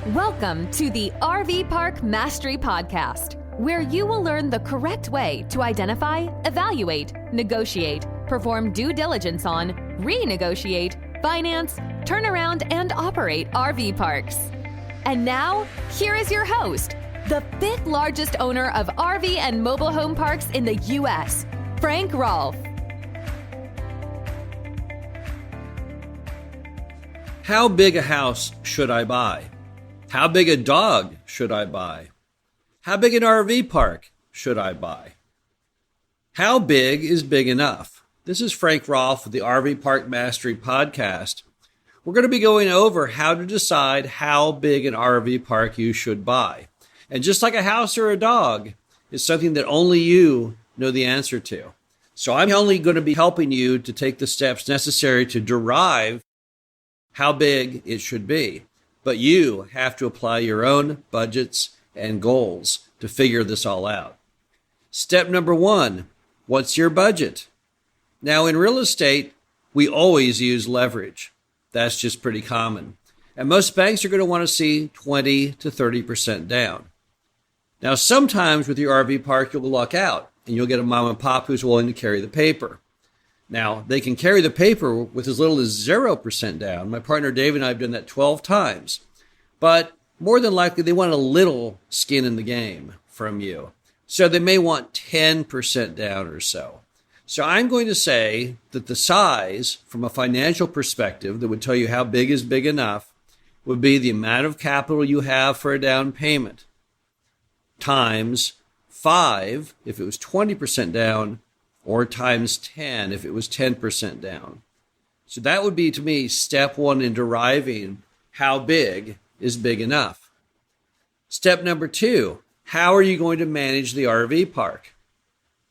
Welcome to the RV Park Mastery Podcast, where you will learn the correct way to identify, evaluate, negotiate, perform due diligence on, renegotiate, finance, turn around, and operate RV parks. And now, here is your host, the fifth largest owner of RV and mobile home parks in the U.S., Frank Rolfe. How big a house should I buy? How big a dog should I buy? How big an RV park should I buy? How big is big enough? This is Frank Rolfe with the RV Park Mastery Podcast. We're going to be going over how to decide how big an RV park you should buy. And just like a house or a dog, it's something that only you know the answer to. So I'm only going to be helping you to take the steps necessary to derive how big it should be. But you have to apply your own budgets and goals to figure this all out. Step number one, what's your budget? Now, in real estate, we always use leverage. That's just pretty common. And most banks are going to want to see 20 to 30% down. Now, sometimes with your RV park, you'll luck out and you'll get a mom and pop who's willing to carry the paper. Now, they can carry the paper with as little as 0% down. My partner Dave and I have done that 12 times. But more than likely, they want a little skin in the game from you. So they may want 10% down or so. So I'm going to say that the size, from a financial perspective, that would tell you how big is big enough, would be the amount of capital you have for a down payment times 5 if it was 20% down, or times 10 if it was 10% down. So that would be, to me, step one in deriving how big is big enough. Step number two, how are you going to manage the RV park?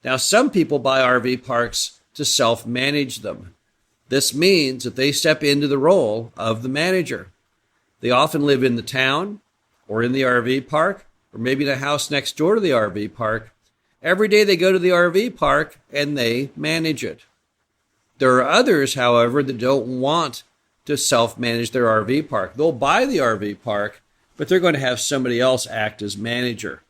Now, some people buy RV parks to self-manage them. This means that they step into the role of the manager. They often live in the town or in the RV park, or maybe the house next door to the RV park. Every day they go to the RV park and they manage it. There are others, however, that don't want to self-manage their RV park. They'll buy the RV park, but they're going to have somebody else act as manager.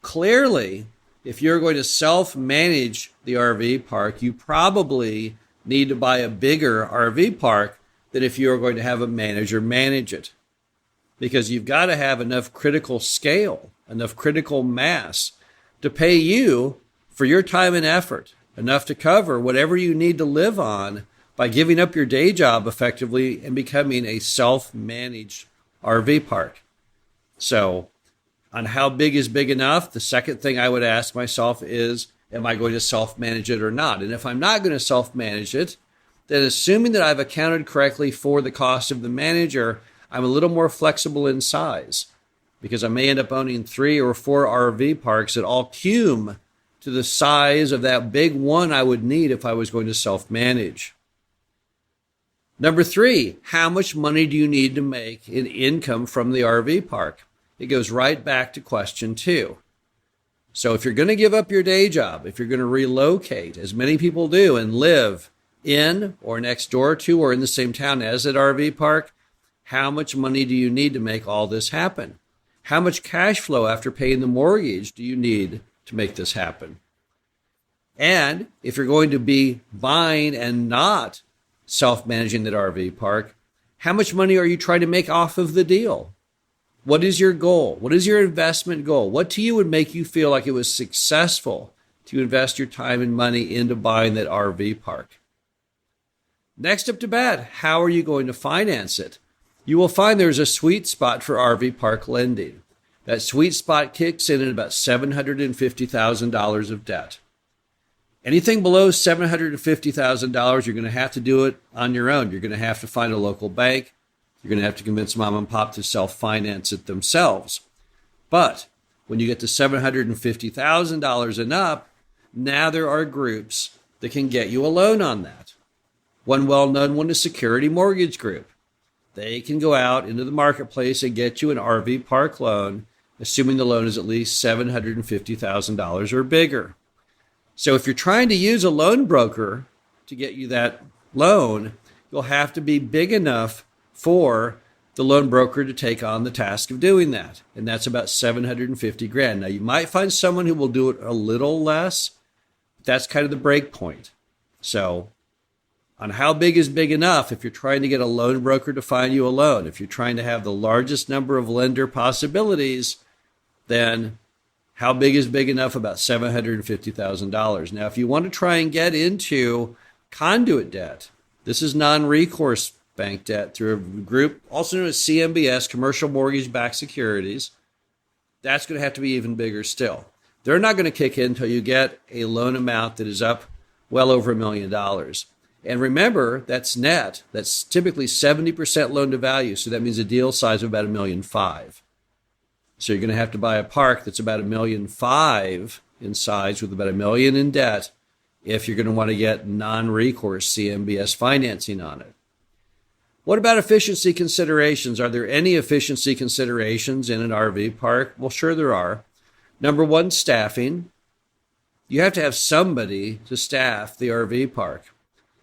Clearly, if you're going to self-manage the RV park, you probably need to buy a bigger RV park than if you're going to have a manager manage it. Because you've got to have enough critical scale, enough critical mass to pay you for your time and effort, enough to cover whatever you need to live on by giving up your day job effectively and becoming a self-managed RV park. So, on how big is big enough, the second thing I would ask myself is, am I going to self-manage it or not? And if I'm not going to self-manage it, then assuming that I've accounted correctly for the cost of the manager, I'm a little more flexible in size, because I may end up owning 3 or 4 RV parks that all cum to the size of that big one I would need if I was going to self-manage. Number 3, how much money do you need to make in income from the RV park? It goes right back to question 2. So if you're going to give up your day job, if you're going to relocate, as many people do, and live in or next door to or in the same town as that RV park, how much money do you need to make all this happen? How much cash flow after paying the mortgage do you need to make this happen? And if you're going to be buying and not self-managing that RV park, how much money are you trying to make off of the deal? What is your goal? What is your investment goal? What to you would make you feel like it was successful to invest your time and money into buying that RV park? Next up to bat, how are you going to finance it? You will find there's a sweet spot for RV park lending. That sweet spot kicks in at about $750,000 of debt. Anything below $750,000, you're going to have to do it on your own. You're going to have to find a local bank. You're going to have to convince mom and pop to self-finance it themselves. But when you get to $750,000 and up, now there are groups that can get you a loan on that. One well-known one is Security Mortgage Group. They can go out into the marketplace and get you an RV park loan, assuming the loan is at least $750,000 or bigger. So if you're trying to use a loan broker to get you that loan, you'll have to be big enough for the loan broker to take on the task of doing that. And that's about 750 grand. Now, you might find someone who will do it a little less. But that's kind of the break point. So on how big is big enough, if you're trying to get a loan broker to find you a loan, if you're trying to have the largest number of lender possibilities, then how big is big enough? About $750,000. Now, if you want to try and get into conduit debt, this is non-recourse bank debt through a group also known as CMBS, commercial mortgage-backed securities. That's going to have to be even bigger still. They're not going to kick in until you get a loan amount that is up well over $1 million. And remember, that's net. That's typically 70% loan to value. So that means a deal size of about $1.5 million. So you're going to have to buy a park that's about $1.5 million in size with about $1 million in debt if you're going to want to get non-recourse CMBS financing on it. What about efficiency considerations? Are there any efficiency considerations in an RV park? Well, sure there are. Number one, staffing. You have to have somebody to staff the RV park.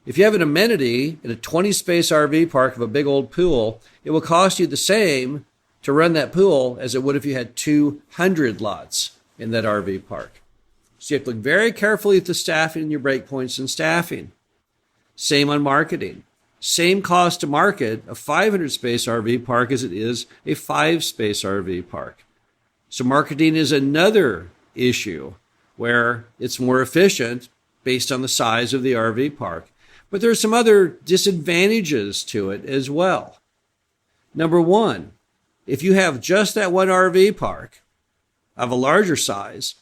If you have an amenity in a 20-space RV park of a big old pool, it will cost you the same to run that pool as it would if you had 200 lots in that RV park. So you have to look very carefully at the staffing and your breakpoints in staffing. Same on marketing. Same cost to market a 500-space RV park as it is a 5-space RV park. So marketing is another issue where it's more efficient based on the size of the RV park. But there are some other disadvantages to it as well. Number one, if you have just that one RV park of a larger size,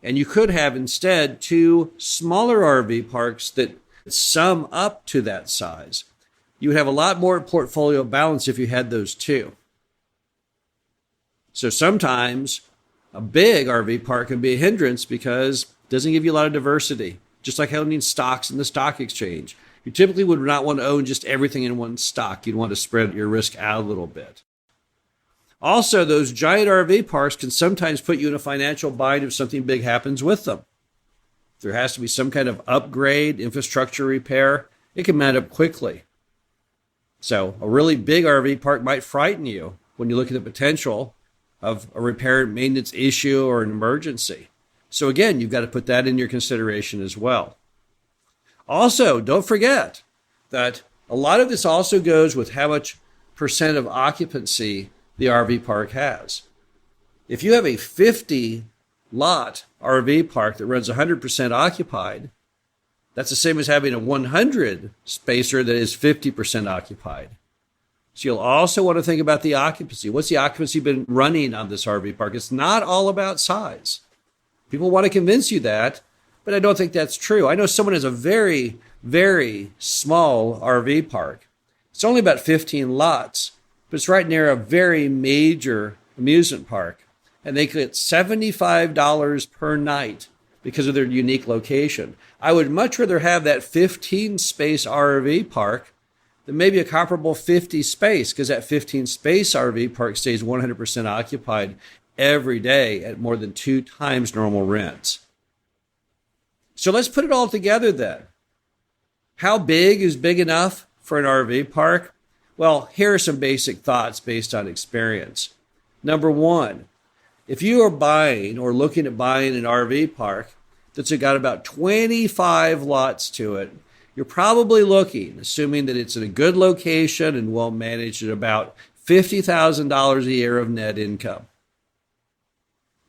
and you could have instead two smaller RV parks that sum up to that size, you would have a lot more portfolio balance if you had those two. So sometimes a big RV park can be a hindrance because it doesn't give you a lot of diversity, just like owning stocks in the stock exchange. You typically would not want to own just everything in one stock. You'd want to spread your risk out a little bit. Also, those giant RV parks can sometimes put you in a financial bind if something big happens with them. There has to be some kind of upgrade, infrastructure repair. It can mount up quickly. So a really big RV park might frighten you when you look at the potential of a repair and maintenance issue or an emergency. So again, you've got to put that in your consideration as well. Also, don't forget that a lot of this also goes with how much percent of occupancy the RV park has. If you have a 50-lot RV park that runs 100% occupied, that's the same as having a 100-spacer that is 50% occupied. So you'll also want to think about the occupancy. What's the occupancy been running on this RV park? It's not all about size. People want to convince you that, but I don't think that's true. I know someone has a very, very small RV park. It's only about 15 lots, but it's right near a very major amusement park. And they get $75 per night because of their unique location. I would much rather have that 15-space RV park than maybe a comparable 50-space, because that 15-space RV park stays 100% occupied every day at more than 2 times normal rents. So let's put it all together then. How big is big enough for an RV park? Well, here are some basic thoughts based on experience. Number one, if you are buying or looking at buying an RV park that's got about 25 lots to it, you're probably looking, assuming that it's in a good location and well managed, at about $50,000 a year of net income.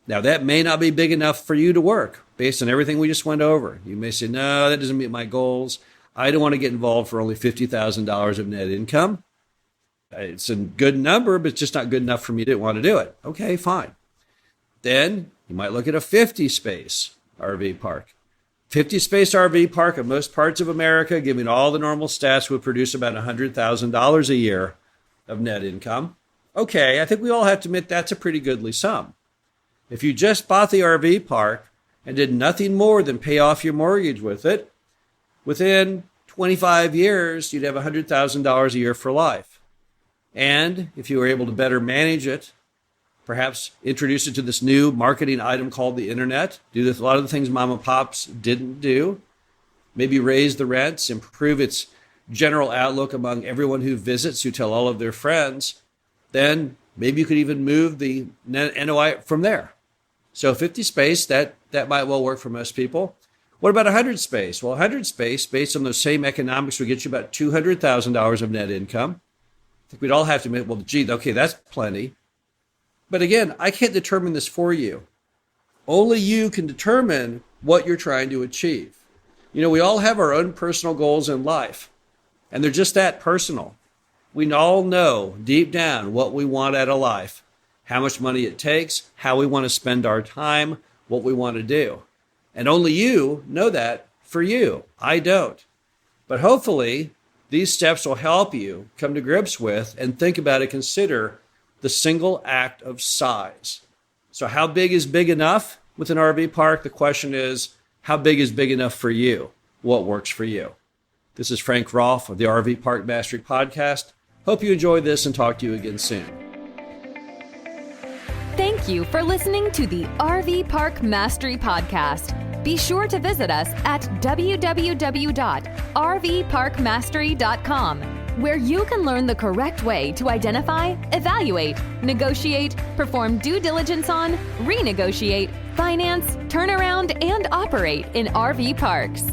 Now, that may not be big enough for you to work based on everything we just went over. You may say, no, that doesn't meet my goals. I don't want to get involved for only $50,000 of net income. It's a good number, but it's just not good enough for me to want to do it. Okay, fine. Then you might look at a 50-space RV park. 50-space RV park in most parts of America, giving all the normal stats, would produce about $100,000 a year of net income. Okay, I think we all have to admit that's a pretty goodly sum. If you just bought the RV park and did nothing more than pay off your mortgage with it, within 25 years, you'd have $100,000 a year for life. And if you were able to better manage it, perhaps introduce it to this new marketing item called the internet, do a lot of the things mom and pops didn't do, maybe raise the rents, improve its general outlook among everyone who visits, who tell all of their friends, then maybe you could even move the NOI from there. So 50 space, that might well work for most people. What about 100 space? Well, 100 space, based on those same economics, would get you about $200,000 of net income. I think we'd all have to admit, well, gee, okay, that's plenty. But again, I can't determine this for you. Only you can determine what you're trying to achieve. You know, we all have our own personal goals in life, and they're just that personal. We all know deep down what we want out of life, how much money it takes, how we want to spend our time, what we want to do. And only you know that for you. I don't. But hopefully, these steps will help you come to grips with and think about and consider the single act of size. So how big is big enough with an RV park? The question is, how big is big enough for you? What works for you? This is Frank Rolfe of the RV Park Mastery Podcast. Hope you enjoyed this and talk to you again soon. Thank you for listening to the RV Park Mastery Podcast. Be sure to visit us at www.rvparkmastery.com, where you can learn the correct way to identify, evaluate, negotiate, perform due diligence on, renegotiate, finance, turn around, and operate in RV parks.